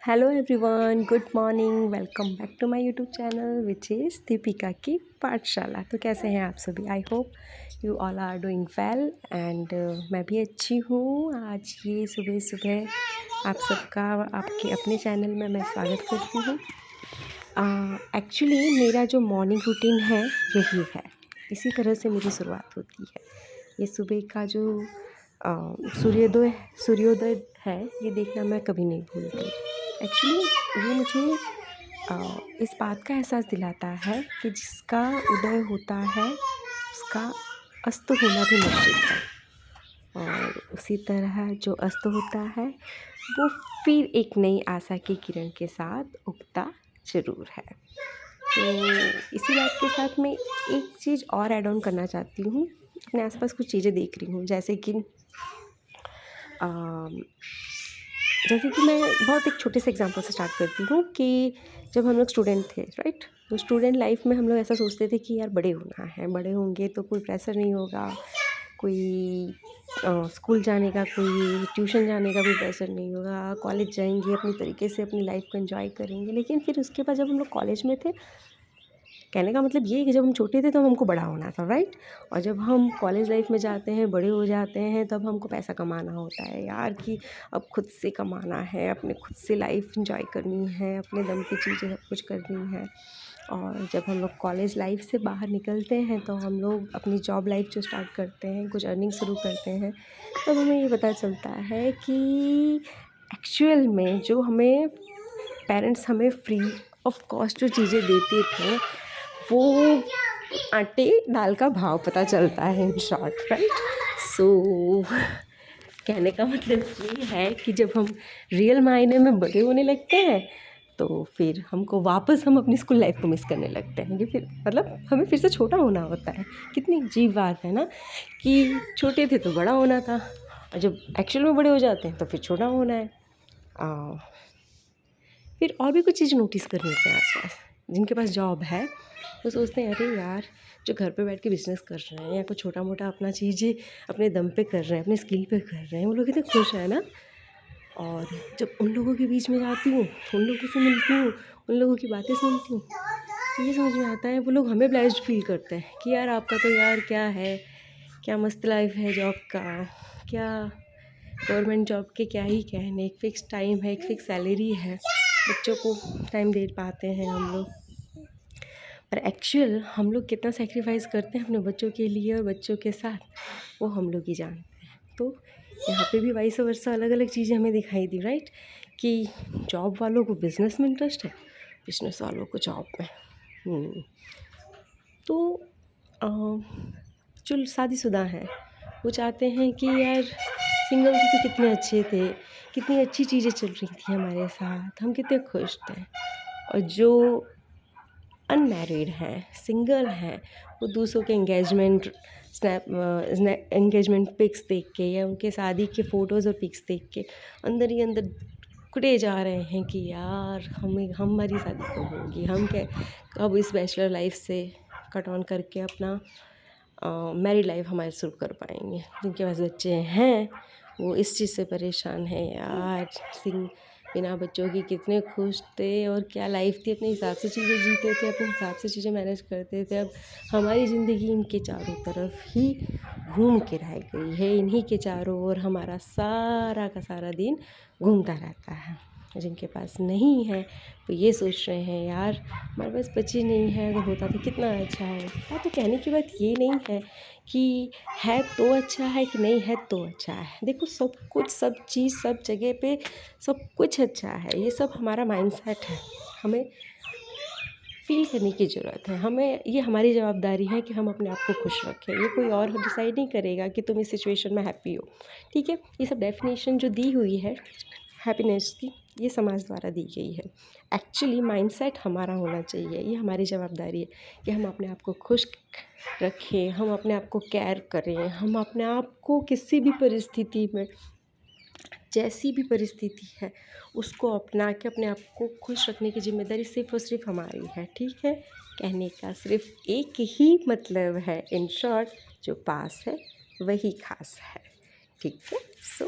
Hello everyone, good morning. Welcome back to my YouTube channel which is Deepika ki Pathshala. तो कैसे हैं आप सभी? I hope you all are doing well and मैं भी अच्छी हूँ। आज ये सुबह सुबह आप सबका आपके अपने चैनल में मैं स्वागत करती हूँ। एक्चुअली मेरा जो मॉर्निंग रूटीन है यही है, इसी तरह से मेरी शुरुआत होती है। ये सुबह का जो सूर्योदय है ये देखना मैं कभी नहीं भूलती। एक्चुअली ये मुझे इस बात का एहसास दिलाता है कि जिसका उदय होता है उसका अस्त होना भी निश्चित है, और उसी तरह जो अस्त होता है वो फिर एक नई आशा की किरण के साथ उगता ज़रूर है। तो इसी बात के साथ मैं एक चीज़ और ऐड ऑन करना चाहती हूँ। अपने आसपास कुछ चीज़ें देख रही हूँ, जैसे कि मैं बहुत एक छोटे से एग्जांपल से स्टार्ट करती हूँ कि जब हम लोग स्टूडेंट थे, राइट, तो स्टूडेंट लाइफ में हम लोग ऐसा सोचते थे कि यार बड़े होना है, बड़े होंगे तो कोई प्रेशर नहीं होगा, कोई स्कूल जाने का, कोई ट्यूशन जाने का कोई प्रेशर नहीं होगा, कॉलेज जाएंगे, अपनी तरीके से अपनी लाइफ को एंजॉय करेंगे। लेकिन फिर उसके बाद जब हम लोग कॉलेज में थे, कहने का मतलब ये है कि जब हम छोटे थे तो हमको बड़ा होना था, राइट, और जब हम कॉलेज लाइफ में जाते हैं, बड़े हो जाते हैं, तब हमको पैसा कमाना होता है यार, कि अब खुद से कमाना है, अपने खुद से लाइफ एंजॉय करनी है, अपने दम की चीज़ें सब कुछ करनी है। और जब हम लोग कॉलेज लाइफ से बाहर निकलते हैं तो हम लोग अपनी जॉब लाइफ जो स्टार्ट करते हैं, कुछ अर्निंग शुरू करते हैं, तब हमें ये पता चलता है कि एक्चुअल में जो हमें पेरेंट्स हमें फ्री ऑफ कॉस्ट जो चीज़ें देते थे वो आटे दाल का भाव पता चलता है, इन शॉर्ट, राइट। सो कहने का मतलब ये है कि जब हम रियल मायने में बड़े होने लगते हैं तो फिर हमको वापस हम अपनी स्कूल लाइफ को मिस करने लगते हैं, कि फिर मतलब हमें फिर से छोटा होना होता है। कितनी अजीब बात है ना, कि छोटे थे तो बड़ा होना था, और जब एक्चुअल में बड़े हो जाते हैं तो फिर छोटा होना है। फिर और भी कुछ चीज़ नोटिस कर लेते हैं आसपास। जिनके पास जॉब है वो सोचते हैं अरे यार, जो घर पे बैठ के बिज़नेस कर रहे हैं या कुछ छोटा मोटा अपना चीज़ें अपने दम पे कर रहे हैं, अपने स्किल पे कर रहे हैं, वो लोग कितने खुश हैं ना। और जब उन लोगों के बीच में जाती हूँ, उन लोगों से मिलती हूँ, उन लोगों की बातें सुनती हूँ, तो ये समझ में आता है वो लोग हमें ब्लेस्ड फील करते हैं कि यार आपका तो यार क्या है, क्या मस्त लाइफ है जॉब का, क्या गवर्नमेंट जॉब के क्या ही कहने, एक फ़िक्स टाइम है, एक फ़िक्स सैलरी है, बच्चों को टाइम दे पाते हैं हम लोग। पर एक्चुअल हम लोग कितना सेक्रीफाइस करते हैं अपने बच्चों के लिए और बच्चों के साथ, वो हम लोग ही जानते हैं। तो यहाँ पे भी वाइस वर्सा अलग अलग चीज़ें हमें दिखाई दी, राइट, कि जॉब वालों को बिज़नेस में इंटरेस्ट है, बिज़नेस वालों को जॉब में। तो अ, जो शादीशुदा हैं वो चाहते हैं कि यार सिंगल थे तो कितने अच्छे थे, कितनी अच्छी चीज़ें चल रही थी हमारे साथ, हम कितने खुश थे। और जो अनमैरिड हैं, सिंगल हैं, वो दूसरों के एंगेजमेंट पिक्स देख के या उनके शादी के फ़ोटोज़ और पिक्स देख के अंदर ही अंदर कुटे जा रहे हैं कि यार हमारी शादी कब होगी, हम क्या कब इस बैचलर लाइफ से कट ऑन करके अपना मैरिड लाइफ हमारे शुरू कर पाएंगे। जिनके पास बच्चे हैं वो इस चीज़ से परेशान है यार, बिना बच्चों के कितने खुश थे और क्या लाइफ थी, अपने हिसाब से चीज़ें जीते थे, अपने हिसाब से चीज़ें मैनेज करते थे। अब हमारी ज़िंदगी इनके चारों तरफ ही घूम के रह गई है, इन्हीं के चारों ओर हमारा सारा का सारा दिन घूमता रहता है। जिनके पास नहीं है वो ये सोच रहे हैं यार हमारे पास बच्चे नहीं है, अगर होता तो कितना अच्छा होता। तो कहने की बात ये नहीं है कि है तो अच्छा है, कि नहीं है तो अच्छा है। देखो सब कुछ, सब चीज़, सब जगह पे सब कुछ अच्छा है, ये सब हमारा माइंडसेट है, हमें फ़ील करने की ज़रूरत है। हमें ये हमारी जवाबदारी है कि हम अपने आप को खुश रखें। ये कोई और डिसाइड नहीं करेगा कि तुम इस सिचुएशन में हैप्पी हो, ठीक है। ये सब डेफिनेशन जो दी हुई है हैप्पीनेस की, ये समाज द्वारा दी गई है। एक्चुअली माइंडसेट हमारा होना चाहिए, ये हमारी जवाबदारी है कि हम अपने आप को खुश रखें, हम अपने आप को केयर करें, हम अपने आप को किसी भी परिस्थिति में, जैसी भी परिस्थिति है, उसको अपना के अपने आप को खुश रखने की ज़िम्मेदारी सिर्फ़ और सिर्फ हमारी है, ठीक है। कहने का सिर्फ एक ही मतलब है, इन शॉर्ट, जो पास है वही खास है, ठीक है। सो